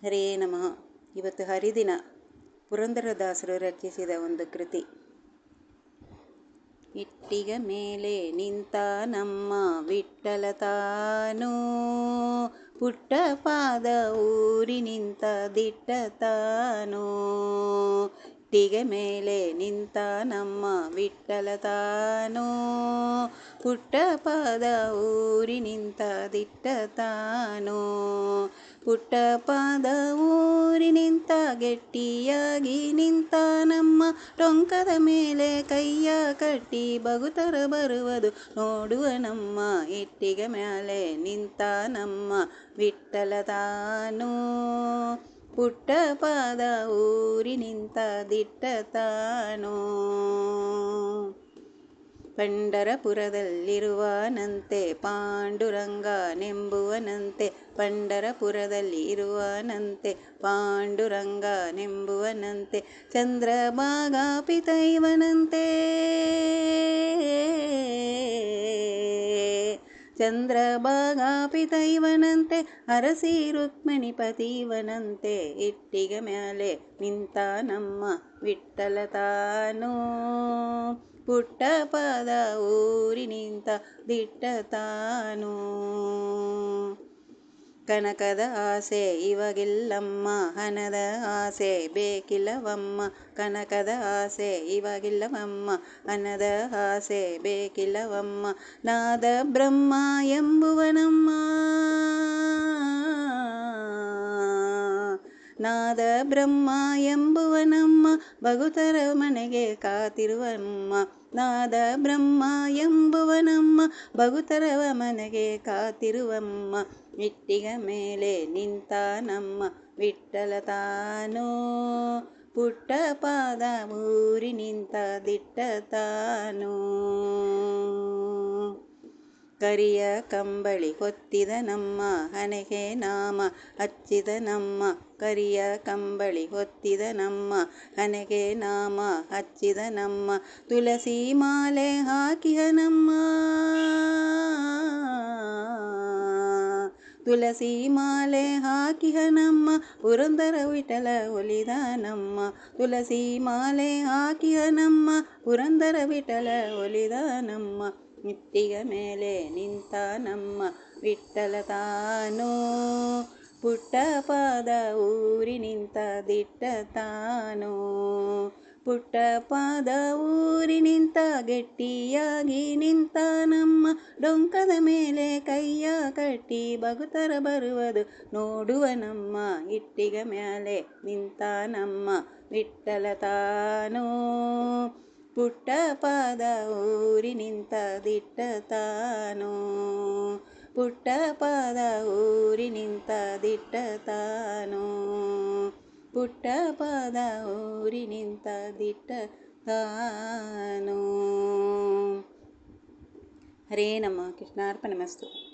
ಹರೇ ನಮಃ. ಇವತ್ತು ಹರಿದಿನ. ಪುರಂದರದಾಸರು ರಚಿಸಿದ ಒಂದು ಕೃತಿ. ಇಟ್ಟಿಗೆ ಮೇಲೆ ನಿಂತ ನಮ್ಮ ವಿಠ್ಠಲ ತಾನು, ಪುಟ್ಟ ಪಾದ ಊರಿ ನಿಂತ ದಿಟ್ಟ ತಾನು. ಇಟ್ಟಿಗೆ ಮೇಲೆ ನಿಂತ ನಮ್ಮ ವಿಠ್ಠಲ ತಾನು, ಪುಟ್ಟ ಪಾದ ಊರಿ ನಿಂತ ದಿಟ್ಟ ತಾನು. ಪುಟ್ಟ ಪಾದ ಊರಿ ನಿಂತ ಗಟ್ಟಿಯಾಗಿ ನಿಂತ ನಮ್ಮ ಟೊಂಕದ ಮೇಲೆ ಕೈಯ ಕಟ್ಟಿ ಬಗುತರ ಬರುವುದು ನೋಡುವ ನಮ್ಮ. ಇಟ್ಟಿಗೆ ಮೇಲೆ ನಿಂತ ನಮ್ಮ ವಿಠ್ಠಲ ತಾನು, ಪುಟ್ಟ ಪಾದ ಊರಿ ನಿಂತ ದಿಟ್ಟ ತಾನು. ಪಂಢರಪುರದಲ್ಲಿರುವನಂತೆ ಪಾಂಡುರಂಗನೆಂಬುವನಂತೆ, ಪಂಢರಪುರದಲ್ಲಿ ಇರುವನಂತೆ ಪಾಂಡುರಂಗನೆಂಬುವನಂತೆ. ಚಂದ್ರಭಾಗಾ ಪಿತ ಇವನಂತೆ, ಚಂದ್ರಭಾಗಾ ಪಿತ ಇವನಂತೆ, ಅರಸಿ ರುಕ್ಮಿಣಿ ಪತಿ ಇವನಂತೆ. ಇಟ್ಟಿಗೆ ಮ್ಯಾಲೆ ನಿಂತ ನಮ್ಮ ವಿಠ್ಠಲ ತಾನು, ಪುಟ್ಟ ಪಾದ ಊರಿ ನಿಂತ ದಿಟ್ಟ ತಾನು. ಕನಕದ ಆಸೆ ಇವಾಗಿಲ್ಲಮ್ಮ, ಹಣದ ಆಸೆ ಬೇಕಿಲ್ಲವಮ್ಮ. ಕನಕದ ಆಸೆ ಇವಾಗಿಲ್ಲವಮ್ಮ, ಹಣದ ಆಸೆ ಬೇಕಿಲ್ಲವಮ್ಮ. ನಾದ ಬ್ರಹ್ಮ ಎಂಬುವನಮ್ಮ, ನಾದ ಬ್ರಹ್ಮ ಎಂಬುವನಮ್ಮ, ಬಗುತರ ಮನೆಗೆ ಕಾತಿರುವಮ್ಮ. ನಾದ ಬ್ರಹ್ಮ ಎಂಬುವನಮ್ಮ, ಬಗುತರವ ಮನೆಗೆ ಕಾತಿರುವಮ್ಮ. ಇಟ್ಟಿಗೆ ಮೇಲೆ ನಿಂತ ನಮ್ಮ ವಿಠ್ಠಲ ತಾನು, ಪುಟ್ಟ ಪಾದ ಊರಿ ನಿಂತ ದಿಟ್ಟ ತಾನು. ಕರಿಯ ಕಂಬಳಿ ಹೊತ್ತಿದ ನಮ್ಮ ಹಣೆಗೆ ನಾಮ ಹಚ್ಚಿದ ನಮ್ಮ, ಕರಿಯ ಕಂಬಳಿ ಹೊತ್ತಿದ ನಮ್ಮ ಹಣೆಗೆ ನಾಮ ಹಚ್ಚಿದ ನಮ್ಮ. ತುಳಸಿ ಮಾಲೆ ಹಾಕಿಹ ನಮ್ಮ, ತುಳಸಿ ಮಾಲೆ ಹಾಕಿಹ ನಮ್ಮ, ಪುರಂದರ ವಿಠಲ ಒಲಿದ ನಮ್ಮ. ತುಳಸಿ ಮಾಲೆ ಹಾಕಿಹ ನಮ್ಮ, ಪುರಂದರ ವಿಠಲ ಒಲಿದ ನಮ್ಮ. ಇಟ್ಟಿಗೆ ಮೇಲೆ ನಿಂತ ನಮ್ಮ ವಿಠ್ಠಲ ತಾನು, ಪುಟ್ಟ ಪಾದ ಊರಿ ನಿಂತ ದಿಟ್ಟ ತಾನು. ಪುಟ್ಟ ಪಾದ ಊರಿ ನಿಂತ ಗಟ್ಟಿಯಾಗಿ ನಿಂತ ನಮ್ಮ, ಡೊಂಕದ ಮೇಲೆ ಕೈಯ ಕಟ್ಟಿ ಬಗುತರ ಬರುವುದು ನೋಡುವ ನಮ್ಮ. ಇಟ್ಟಿಗೆ ಮ್ಯಾಲೆ ನಿಂತ ನಮ್ಮ ವಿಠ್ಠಲ ತಾನು, ಪುಟ್ಟ ಪಾದ ಊರಿ ನಿಂತ ದಿಟ್ಟ ತಾನು. ಪುಟ್ಟ ಪಾದ ಊರಿ ನಿಂತ ದಿಟ್ಟ ತಾನು, ಪುಟ್ಟ ಪಾದ ಊರಿ ನಿಂತ ದಿಟ್ಟ ತಾನು. ಹರೇ ನಮಃ. ಕೃಷ್ಣಾರ್ಪಣಮಸ್ತು.